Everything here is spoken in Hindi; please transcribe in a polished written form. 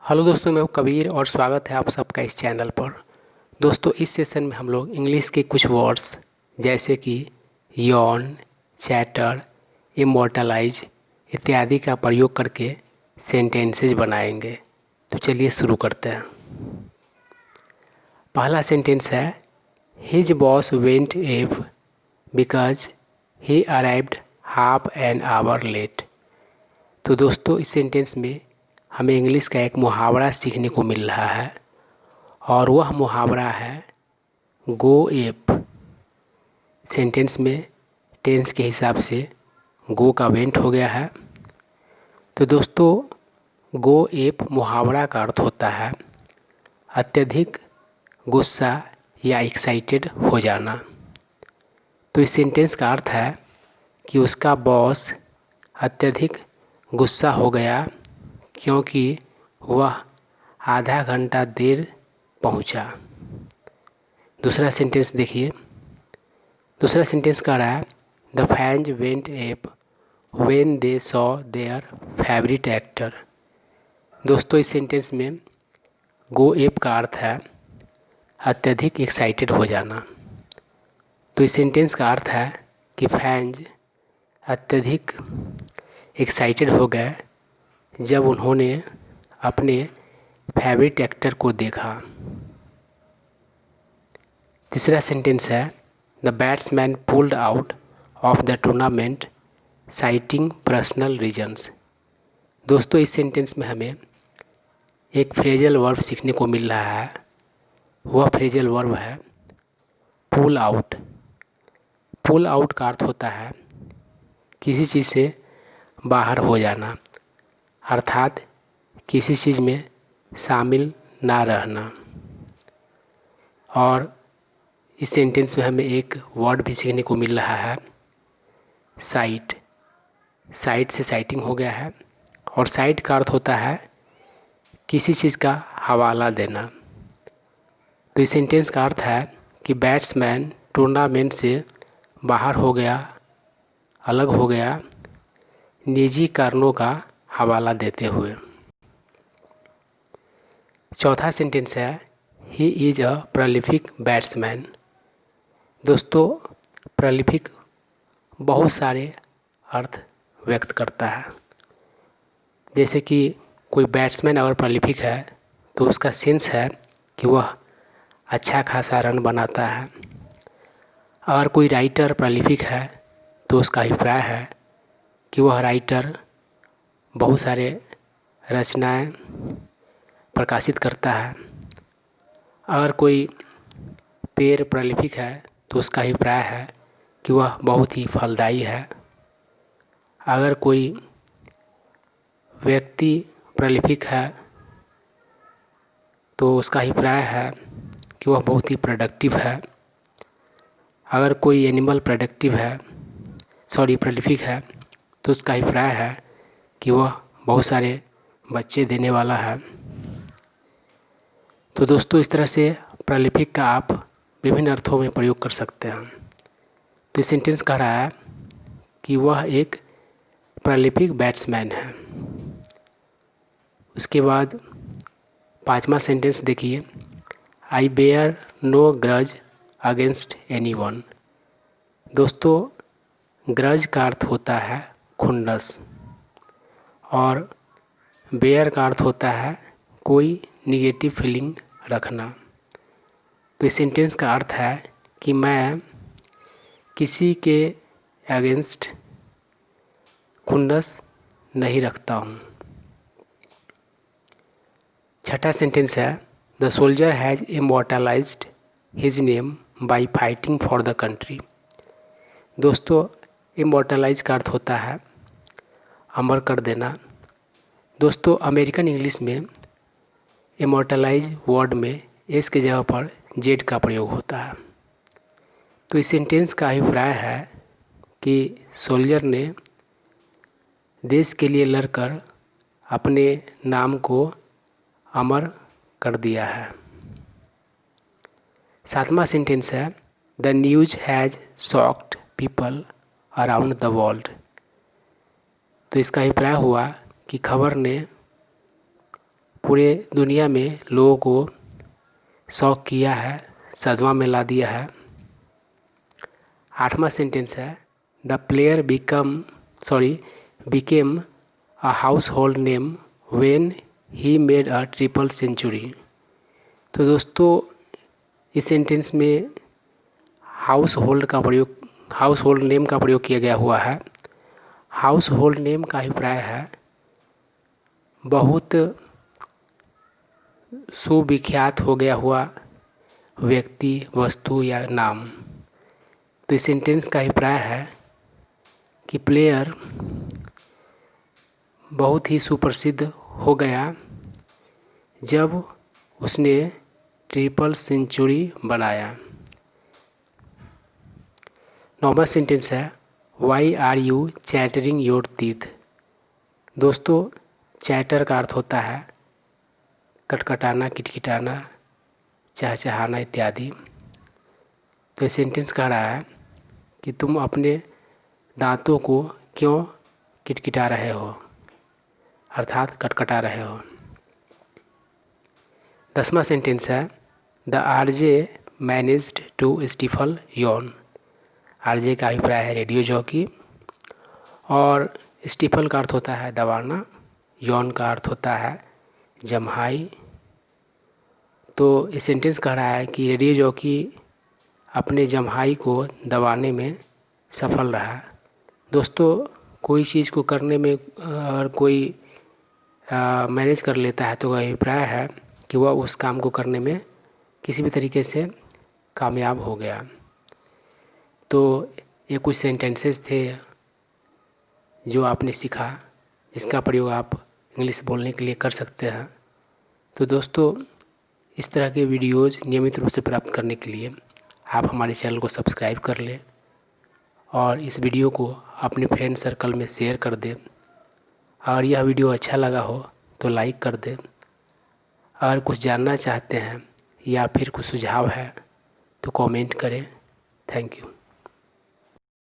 हेलो दोस्तों, मैं हूं कबीर और स्वागत है आप सबका इस चैनल पर। दोस्तों, इस सेशन में हम लोग इंग्लिश के कुछ वर्ड्स जैसे कि यॉन, चैटर, इमोर्टलाइज इत्यादि का प्रयोग करके सेंटेंसेज बनाएंगे। तो चलिए शुरू करते हैं। पहला सेंटेंस है his boss went ape because he arrived half an hour late. तो दोस्तों, इस सेंटेंस में हमें इंग्लिश का एक मुहावरा सीखने को मिल रहा है और वह मुहावरा है गो एप। सेंटेंस में टेंस के हिसाब से गो का वेंट हो गया है। तो दोस्तों, गो एप मुहावरा का अर्थ होता है अत्यधिक गुस्सा या एक्साइटेड हो जाना। तो इस सेंटेंस का अर्थ है कि उसका बॉस अत्यधिक गुस्सा हो गया क्योंकि वह आधा घंटा देर पहुंचा। दूसरा सेंटेंस देखिए। दूसरा सेंटेंस कह रहा है the fans went app when they saw their favourite actor. दोस्तों, इस सेंटेंस में गो एप का अर्थ है अत्यधिक एक्साइटेड हो जाना। तो इस सेंटेंस का अर्थ है कि फैंस अत्यधिक एक्साइटेड हो गए जब उन्होंने अपने फेवरेट एक्टर को देखा। तीसरा सेंटेंस है the batsman pulled out of the tournament citing personal reasons. दोस्तों, इस सेंटेंस में हमें एक फ्रेजल वर्ब सीखने को मिल रहा है। वह फ्रेजल वर्ब है पुल आउट। पुल आउट का अर्थ होता है किसी चीज़ से बाहर हो जाना, अर्थात किसी चीज़ में शामिल ना रहना। और इस सेंटेंस में हमें एक वर्ड भी सीखने को मिल रहा है साइट। साइट से साइटिंग हो गया है और साइट का अर्थ होता है किसी चीज़ का हवाला देना। तो इस सेंटेंस का अर्थ है कि बैट्समैन टूर्नामेंट से बाहर हो गया, अलग हो गया, निजी कारणों का हवाला देते हुए। चौथा सेंटेंस है he is a prolific batsman. दोस्तों, प्रोलिफिक बहुत सारे अर्थ व्यक्त करता है। जैसे कि कोई बैट्समैन अगर प्रोलिफिक है तो उसका सेंस है कि वह अच्छा खासा रन बनाता है। अगर कोई राइटर प्रोलिफिक है तो उसका अभिप्राय है कि वह राइटर बहुत सारे रचनाएं प्रकाशित करता है। अगर कोई पेड़ प्रोलिफिक है तो उसका अभिप्राय है कि वह बहुत ही फलदायी है। अगर कोई व्यक्ति प्रोलिफिक है तो उसका अभिप्राय है कि वह बहुत ही प्रोडक्टिव है। अगर कोई एनिमल प्रोलिफिक है तो उसका अभिप्राय है कि वह बहुत सारे बच्चे देने वाला है। तो दोस्तों, इस तरह से प्रोलिफिक का आप विभिन्न अर्थों में प्रयोग कर सकते हैं। तो इस सेंटेंस कह रहा है कि वह एक प्रोलिफिक बैट्समैन है। उसके बाद पांचवा सेंटेंस देखिए I bear no grudge against anyone. दोस्तों, ग्रज का अर्थ होता है खुन्नस और बेयर का अर्थ होता है कोई निगेटिव फीलिंग रखना। तो इस सेंटेंस का अर्थ है कि मैं किसी के अगेंस्ट खुन्नस नहीं रखता हूँ। छठा सेंटेंस है the soldier has immortalised his name by fighting for the country. दोस्तों, इमोर्टलाइज का अर्थ होता है अमर कर देना। दोस्तों, अमेरिकन इंग्लिश में इमोर्टलाइज वर्ड में एस के जगह पर जेड का प्रयोग होता है। तो इस सेंटेंस का अभिप्राय है कि सोल्जर ने देश के लिए लड़कर अपने नाम को अमर कर दिया है। सातवां सेंटेंस है the news has shocked people around the world. तो इसका अभिप्राय हुआ कि खबर ने पूरे दुनिया में लोगों को शॉक किया है, सदमा में ला दिया है। 8वां सेंटेंस है the player became a household name when he made a triple century. तो दोस्तों इस सेंटेंस में हाउस होल्ड नेम का प्रयोग किया गया हुआ है। हाउस होल्ड नेम का अभिप्राय है बहुत सुविख्यात हो गया हुआ व्यक्ति, वस्तु या नाम। तो इस सेंटेंस का अभिप्राय है कि प्लेयर बहुत ही सुप्रसिद्ध हो गया जब उसने ट्रिपल सेंचुरी बनाया। 9वां सेंटेंस है why are you chattering your teeth. दोस्तों चैटर का अर्थ होता है कटकटाना, किटकिटाना, चहचहाना इत्यादि। तो ये सेंटेंस कह रहा है कि तुम अपने दांतों को क्यों किटकिटा रहे हो, अर्थात कटकटा रहे हो। 10वां सेंटेंस है the RJ managed to stifle yawn. RJ का अभिप्राय है रेडियो जॉकी और स्टिफल का अर्थ होता है दबाना, यौन का अर्थ होता है जम्हाई। तो इस सेंटेंस कह रहा है कि रेडियो जॉकी अपने जम्हाई को दबाने में सफल रहा। दोस्तों कोई चीज़ को करने में अगर कोई मैनेज कर लेता है तो अभिप्राय है कि वह उस काम को करने में किसी भी तरीके से कामयाब हो गया। तो ये कुछ सेंटेंसेस थे जो आपने सीखा, इसका प्रयोग आप इंग्लिश बोलने के लिए कर सकते हैं। तो दोस्तों इस तरह के वीडियोज़ नियमित रूप से प्राप्त करने के लिए आप हमारे चैनल को सब्सक्राइब कर लें और इस वीडियो को अपने फ्रेंड सर्कल में शेयर कर दें। और यह वीडियो अच्छा लगा हो तो लाइक कर दें। अगर कुछ जानना चाहते हैं या फिर कुछ सुझाव है तो कमेंट करें। Thank you.